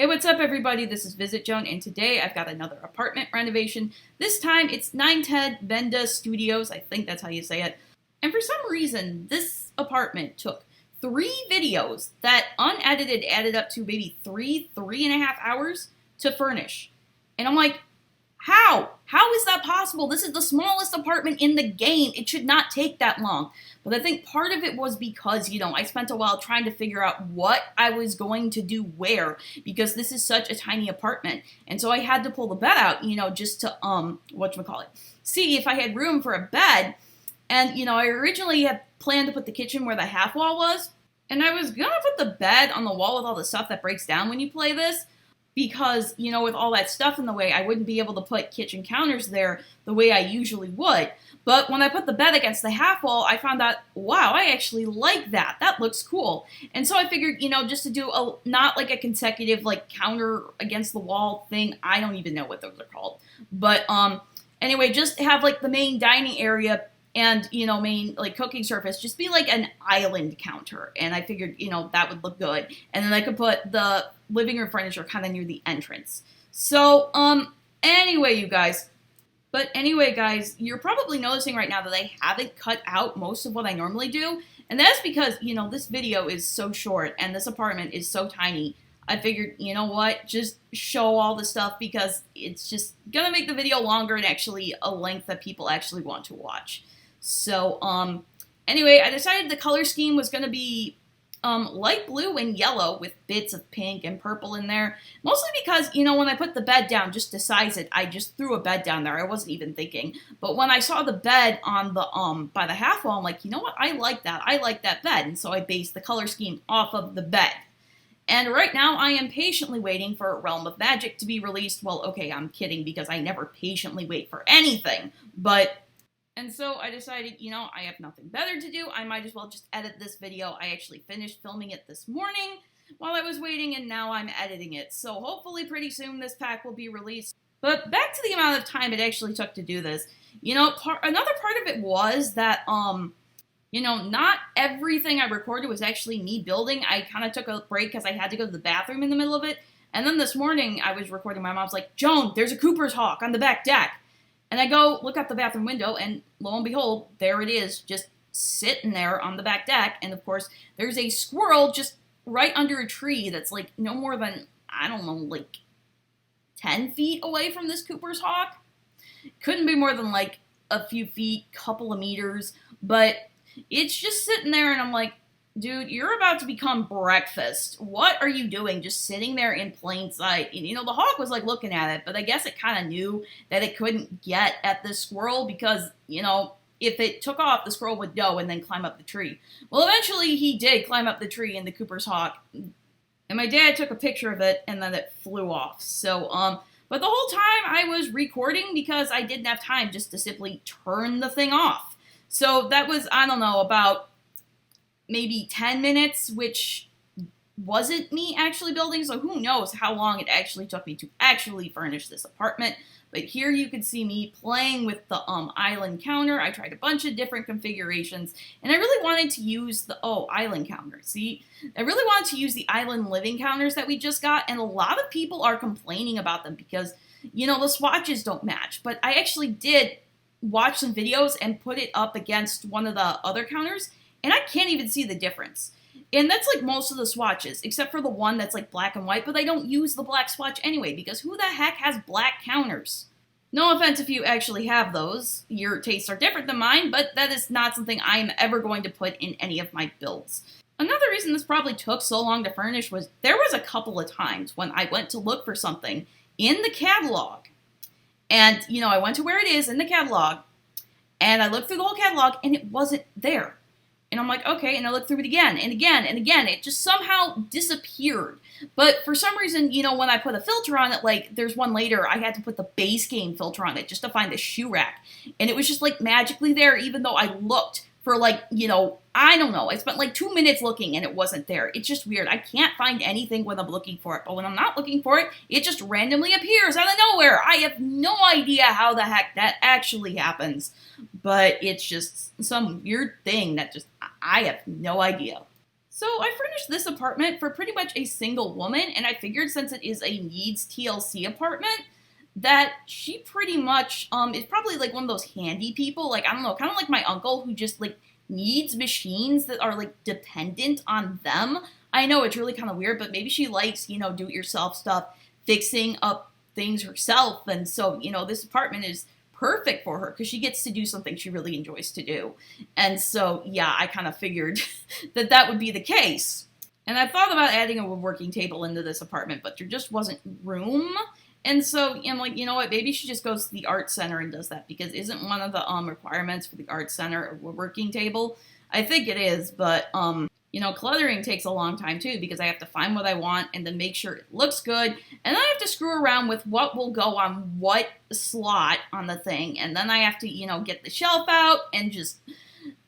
Hey, what's up everybody? This is VisitJoan, and today I've got another apartment renovation. This time it's 910 Mendia Studios, I think that's how you say it. And for some reason, this apartment took 3 videos that unedited added up to maybe 3.5 hours to furnish. And I'm like, how? How is that possible? This is the smallest apartment in the game. It should not take that long. But I think part of it was because, I spent a while trying to figure out what I was going to do where, because this is such a tiny apartment. And so I had to pull the bed out, just to, see if I had room for a bed. And, I originally had planned to put the kitchen where the half wall was. And I was gonna put the bed on the wall with all the stuff that breaks down when you play this. Because, with all that stuff in the way, I wouldn't be able to put kitchen counters there the way I usually would. But when I put the bed against the half wall, I found out, wow, I actually like that. That looks cool. And so I figured, just to do not like a consecutive counter against the wall thing. I don't even know what those are called. But anyway, just have the main dining area and, main cooking surface just be like an island counter. And I figured, that would look good. And then I could put the living room furniture kind of near the entrance. So, anyway, guys, you're probably noticing right now that I haven't cut out most of what I normally do. And that's because, this video is so short and this apartment is so tiny. I figured, just show all the stuff because it's just gonna make the video longer and actually a length that people actually want to watch. So, anyway, I decided the color scheme was gonna be light blue and yellow with bits of pink and purple in there. Mostly because, when I put the bed down just to size it, I just threw a bed down there. I wasn't even thinking. But when I saw the bed on the, by the half wall, I'm like, you know what? I like that. I like that bed. And so I based the color scheme off of the bed. And right now I am patiently waiting for Realm of Magic to be released. Well, okay, I'm kidding because I never patiently wait for anything. And so I decided, I have nothing better to do. I might as well just edit this video. I actually finished filming it this morning while I was waiting, and now I'm editing it. So hopefully pretty soon this pack will be released. But back to the amount of time it actually took to do this. Another part of it was that, not everything I recorded was actually me building. I kind of took a break because I had to go to the bathroom in the middle of it. And then this morning I was recording. My mom's like, Joan, there's a Cooper's Hawk on the back deck. And I go look out the bathroom window, and lo and behold, there it is, just sitting there on the back deck. And of course, there's a squirrel just right under a tree that's no more than, 10 feet away from this Cooper's Hawk. Couldn't be more than a few feet, couple of meters, but it's just sitting there, and I'm like, dude, you're about to become breakfast. What are you doing? Just sitting there in plain sight. And, the hawk was looking at it, but I guess it kind of knew that it couldn't get at the squirrel because, if it took off, the squirrel would go and then climb up the tree. Well, eventually he did climb up the tree in the Cooper's Hawk. And my dad took a picture of it and then it flew off. So, but the whole time I was recording because I didn't have time just to simply turn the thing off. So that was, about maybe 10 minutes, which wasn't me actually building, so who knows how long it actually took me to actually furnish this apartment. But here you can see me playing with the island counter. I tried a bunch of different configurations, and I really wanted to use the, island counter. See, I really wanted to use the island living counters that we just got, and a lot of people are complaining about them because, the swatches don't match. But I actually did watch some videos and put it up against one of the other counters, and I can't even see the difference. And that's most of the swatches, except for the one that's black and white, but I don't use the black swatch anyway, because who the heck has black counters? No offense if you actually have those. Your tastes are different than mine, but that is not something I'm ever going to put in any of my builds. Another reason this probably took so long to furnish was there was a couple of times when I went to look for something in the catalog. And, I went to where it is in the catalog, and I looked through the whole catalog, and it wasn't there. And I'm like, okay, and I looked through it again, and again, and again. It just somehow disappeared. But for some reason, when I put a filter on it, there's one later, I had to put the base game filter on it just to find the shoe rack. And it was just, magically there, even though I looked for, I don't know. I spent, 2 minutes looking, and it wasn't there. It's just weird. I can't find anything when I'm looking for it. But when I'm not looking for it, it just randomly appears out of nowhere. I have no idea how the heck that actually happens. But it's just some weird thing that I have no idea. So I furnished this apartment for pretty much a single woman, and I figured since it is a needs TLC apartment, that she pretty much is probably like one of those handy people, like I don't know, kind of like my uncle who just like needs machines that are like dependent on them. I know it's really kind of weird, but maybe she likes, do it yourself stuff, fixing up things herself, and so, this apartment is perfect for her because she gets to do something she really enjoys to do. And so, yeah, I kind of figured that would be the case. And I thought about adding a working table into this apartment, but there just wasn't room. And so I'm like, you know what, maybe she just goes to the art center and does that, because isn't one of the requirements for the art center a working table? I think it is, but cluttering takes a long time too, because I have to find what I want and then make sure it looks good. And then I have to screw around with what will go on what slot on the thing. And then I have to, get the shelf out and just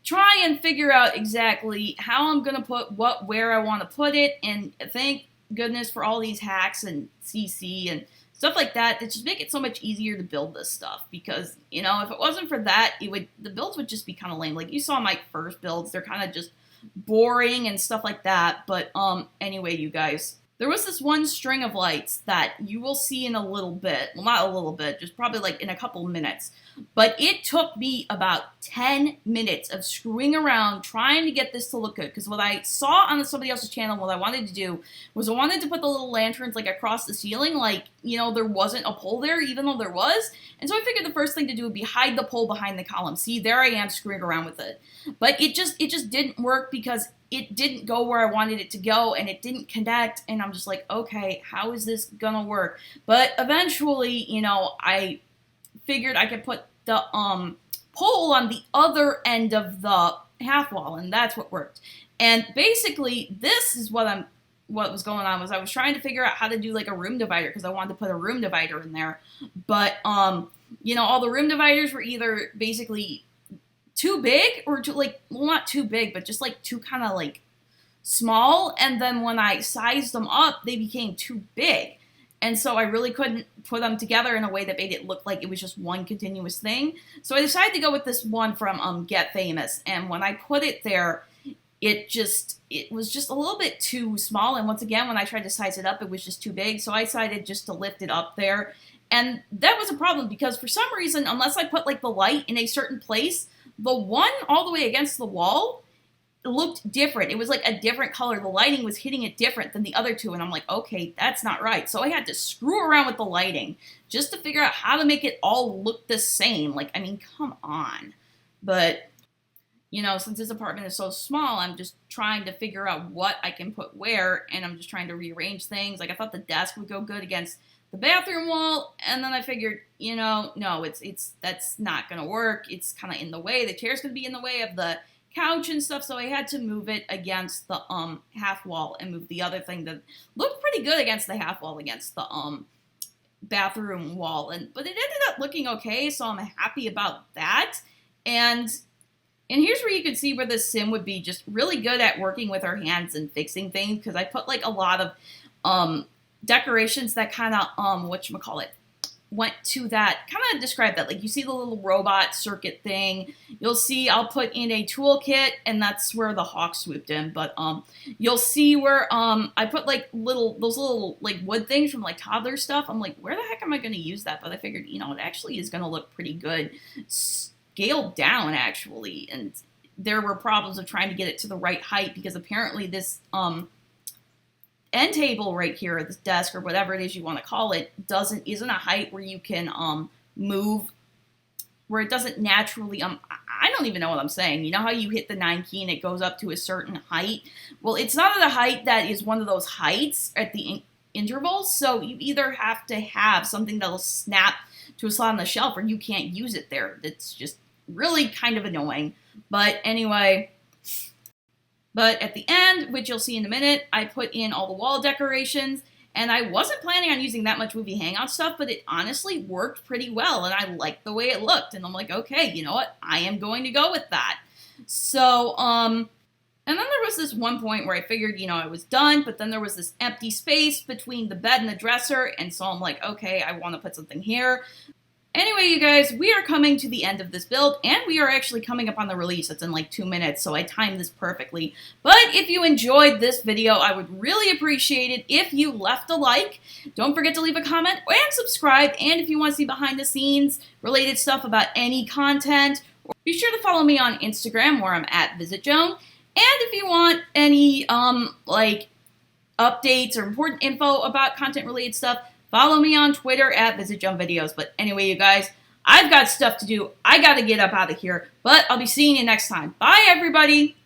try and figure out exactly how I'm going to put what where I want to put it. And thank goodness for all these hacks and CC and stuff like that just make it so much easier to build this stuff, because, if it wasn't for that, the builds would just be kind of lame. Like you saw my first builds, they're kind of just boring and stuff like that. But anyway, you guys, there was this one string of lights that you will see in a little bit. Well, not a little bit, just probably like in a couple minutes. But it took me about 10 minutes of screwing around trying to get this to look good. Because what I saw on somebody else's channel, what I wanted to do was I wanted to put the little lanterns like across the ceiling, like, there wasn't a pole there, even though there was. And so I figured the first thing to do would be hide the pole behind the column. See, there I am screwing around with it. But it just didn't work because it didn't go where I wanted it to go, and it didn't connect. And I'm just like, okay, how is this gonna work? But eventually, I figured I could put the pole on the other end of the half wall, and that's what worked. And basically, this is what was going on was I was trying to figure out how to do like a room divider, because I wanted to put a room divider in there. But all the room dividers were either basically too big or too, like, well, not too big, but just like too kind of like small. And then when I sized them up, they became too big. And so I really couldn't put them together in a way that made it look like it was just one continuous thing. So I decided to go with this one from Get Famous. And when I put it there, it was just a little bit too small. And once again, when I tried to size it up, it was just too big. So I decided just to lift it up there. And that was a problem because for some reason, unless I put like the light in a certain place, the one all the way against the wall looked different. It was like a different color. The lighting was hitting it different than the other two. And I'm like, okay, that's not right. So I had to screw around with the lighting just to figure out how to make it all look the same. Like, I mean, come on. But, since this apartment is so small, I'm just trying to figure out what I can put where. And I'm just trying to rearrange things. Like, I thought the desk would go good against the bathroom wall. And then I figured, no, that's not going to work. It's kind of in the way. The chair's going to be in the way of the couch and stuff, so I had to move it against the half wall and move the other thing that looked pretty good against the half wall against the bathroom wall, but it ended up looking okay, so I'm happy about that. And here's where you can see where the sim would be just really good at working with her hands and fixing things, because I put like a lot of decorations that kind of whatchamacallit went to that, kind of describe that. Like you see the little robot circuit thing. You'll see I'll put in a toolkit, and that's where the hawk swooped in. But you'll see where I put like those little like wood things from like toddler stuff. I'm like, where the heck am I going to use that? But I figured, it actually is going to look pretty good, scaled down actually. And there were problems of trying to get it to the right height, because apparently this end table right here, or this desk, or whatever it is you want to call it, isn't a height where you can move, where it doesn't naturally I don't even know what I'm saying. You know how you hit the 9 key and it goes up to a certain height? Well, it's not at a height that is one of those heights at the intervals, so you either have to have something that'll snap to a slot on the shelf, or you can't use it there. That's just really kind of annoying. But anyway, but at the end, which you'll see in a minute, I put in all the wall decorations, and I wasn't planning on using that much movie hangout stuff, but it honestly worked pretty well, and I liked the way it looked, and I'm like, okay, you know what, I am going to go with that. So, and then there was this one point where I figured, I was done, but then there was this empty space between the bed and the dresser, and so I'm like, okay, I want to put something here. Anyway, you guys, we are coming to the end of this build, and we are actually coming up on the release. It's in like 2 minutes, so I timed this perfectly. But if you enjoyed this video, I would really appreciate it if you left a like. Don't forget to leave a comment and subscribe. And if you want to see behind the scenes related stuff about any content, be sure to follow me on Instagram, where I'm at VisitJoan. And if you want any like updates or important info about content related stuff, follow me on Twitter at VisitJoan Videos. But anyway, you guys, I've got stuff to do. I got to get up out of here. But I'll be seeing you next time. Bye, everybody.